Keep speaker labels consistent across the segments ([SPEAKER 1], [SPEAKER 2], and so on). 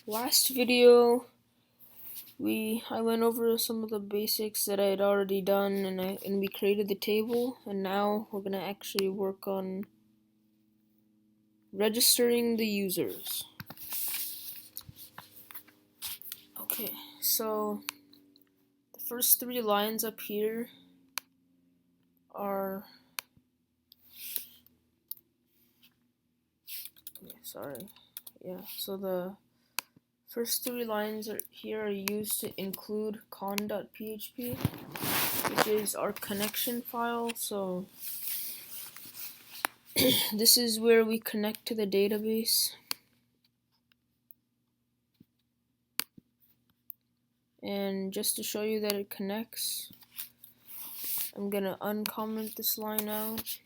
[SPEAKER 1] Last video, I went over some of the basics that I had already done, and we created the table, and now we're gonna actually work on registering the users. Okay, so the first three lines up here are so the first three lines here are used to include con.php, which is our connection file. So this is where we connect to the database. And just to show you that it connects, I'm gonna uncomment this line out.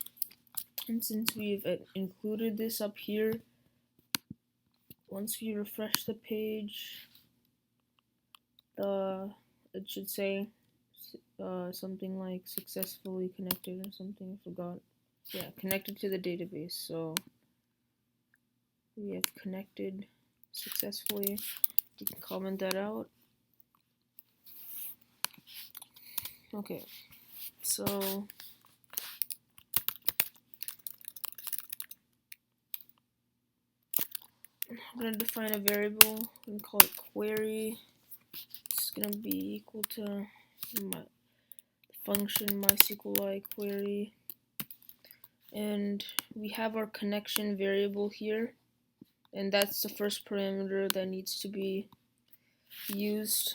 [SPEAKER 1] And since we've included this up here, once we refresh the page, it should say something like successfully connected or something. I forgot. Yeah, connected to the database. So we have connected successfully. You can comment that out. Okay, so I'm going to define a variable and call it query. It's going to be equal to the function mysqli query. And we have our connection variable here, and that's the first parameter that needs to be used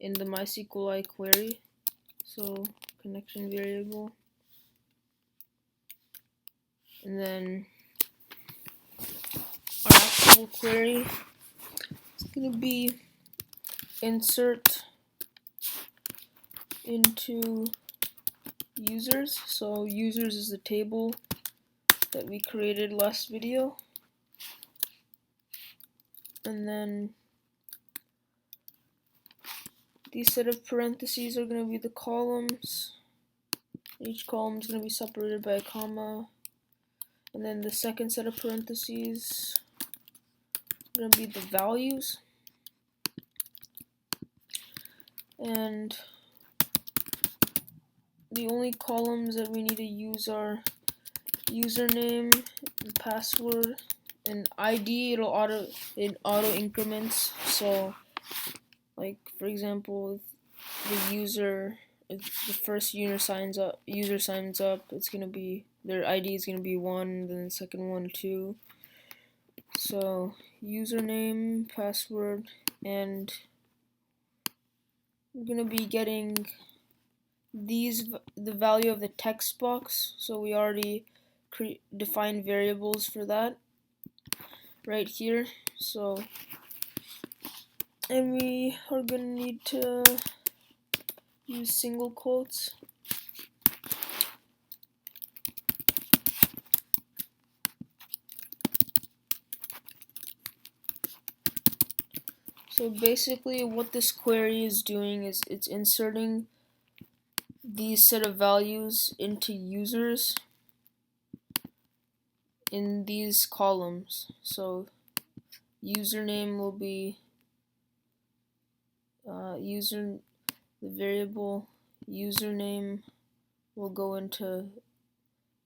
[SPEAKER 1] in the mysqli query. So connection variable, and then our actual query is going to be insert into users. So users is the table that we created last video, and then these set of parentheses are going to be the columns. Each column is going to be separated by a comma, and then the second set of parentheses are going to be the values, and the only columns that we need to use are username and password, and ID. It auto increments. So, like for example, if the first user signs up, it's gonna be their ID is gonna be 1, then the second one 2. So username, password, and we're gonna be getting the value of the text box. So we already defined variables for that right here. So, and we are gonna need to use single quotes. So basically what this query is doing is it's inserting these set of values into users in these columns. So username will be the variable username will go into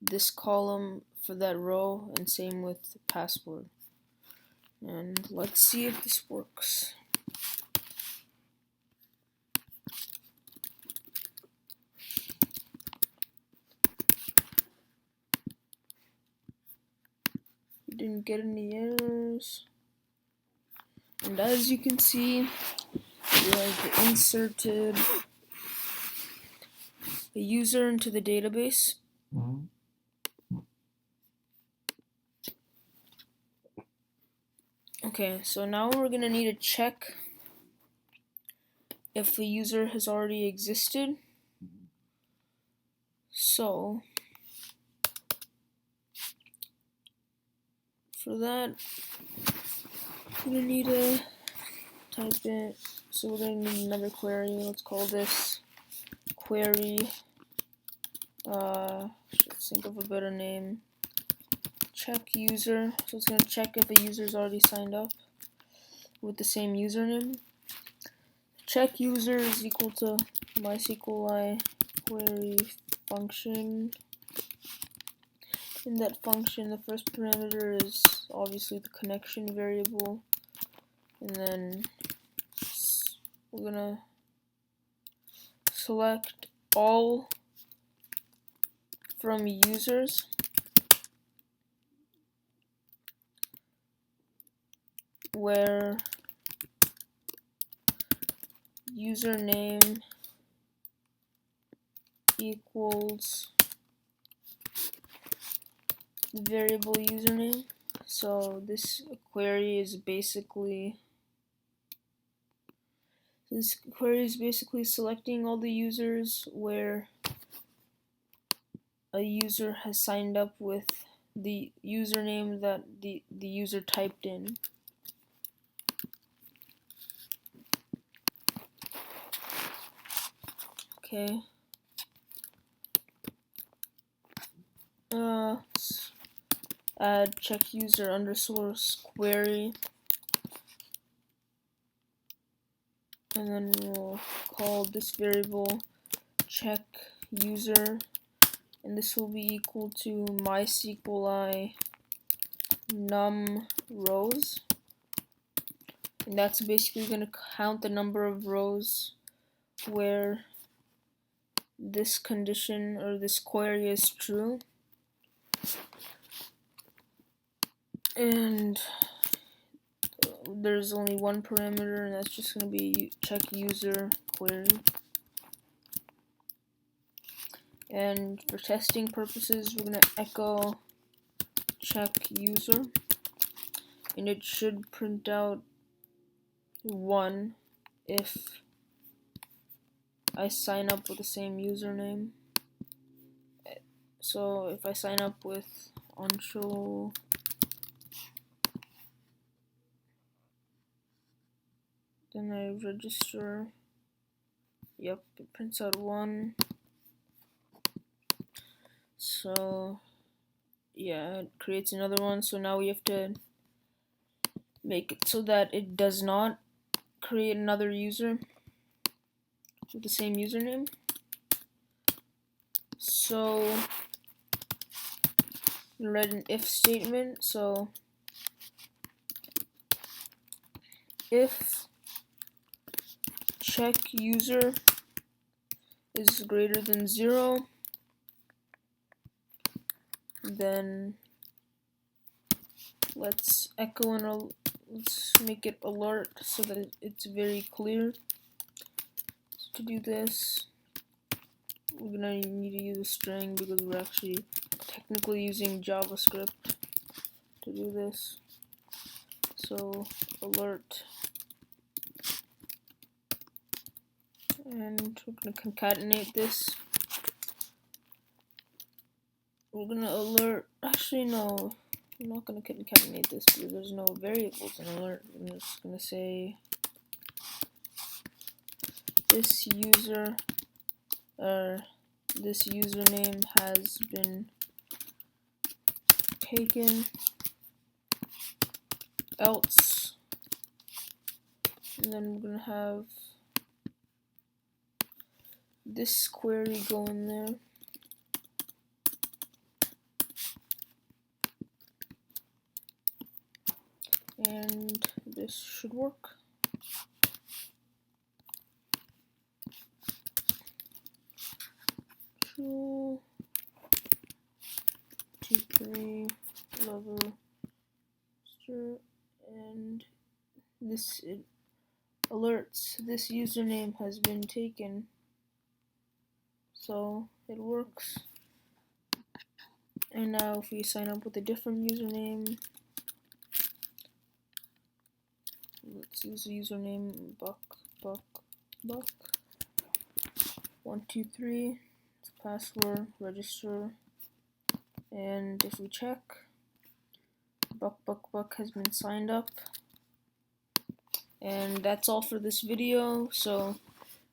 [SPEAKER 1] this column for that row, and same with password. And let's see if this works. We didn't get any errors. And as you can see, we have inserted a user into the database. Okay, so now we're going to need to check if a user has already existed. So for that, we're going to need to type it. So we're going to need another query. Let's call this query. Should think of a better name. Check user. So it's going to check if a user is already signed up. with the same username. Check user is equal to mysqli query function. In that function, the first parameter is obviously the connection variable, and then we're gonna select all from users where username equals the variable username. So this query is basically selecting all the users where a user has signed up with the username that the user typed in. Okay. Let's add check user underscore query, and then we'll call this variable check user, and this will be equal to mysqli num rows, and that's basically going to count the number of rows where this condition or this query is true. And there's only one parameter, and that's just going to be check user query. And for testing purposes, we're going to echo check user, and it should print out 1 if I sign up with the same username. So if I sign up with Ancho, then I register, yep, it prints out 1. So yeah, it creates another one. So now we have to make it so that it does not create another user with the same username. So you write an if statement. So if check user is greater than 0, then let's echo and let's make it alert so that it's very clear. To do this, we're gonna need to use a string because we're actually technically using JavaScript to do this. So alert, and we're gonna concatenate this. We're gonna alert, actually no, I'm not gonna concatenate this because there's no variables in alert. I'm just gonna say this user this username has been taken, else, and then we're gonna have this query go in there. And this should work. Control T3 level and this alerts this username has been taken, so it works. And now if we sign up with a different username, let's use the username buck123, it's password, register, and if we check, buck has been signed up. And that's all for this video. So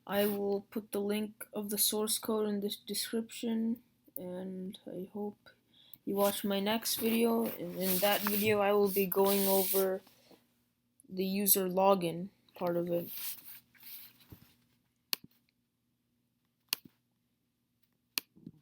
[SPEAKER 1] I will put the link of the source code in the description, and I hope you watch my next video. And in that video I will be going over the user login part of it.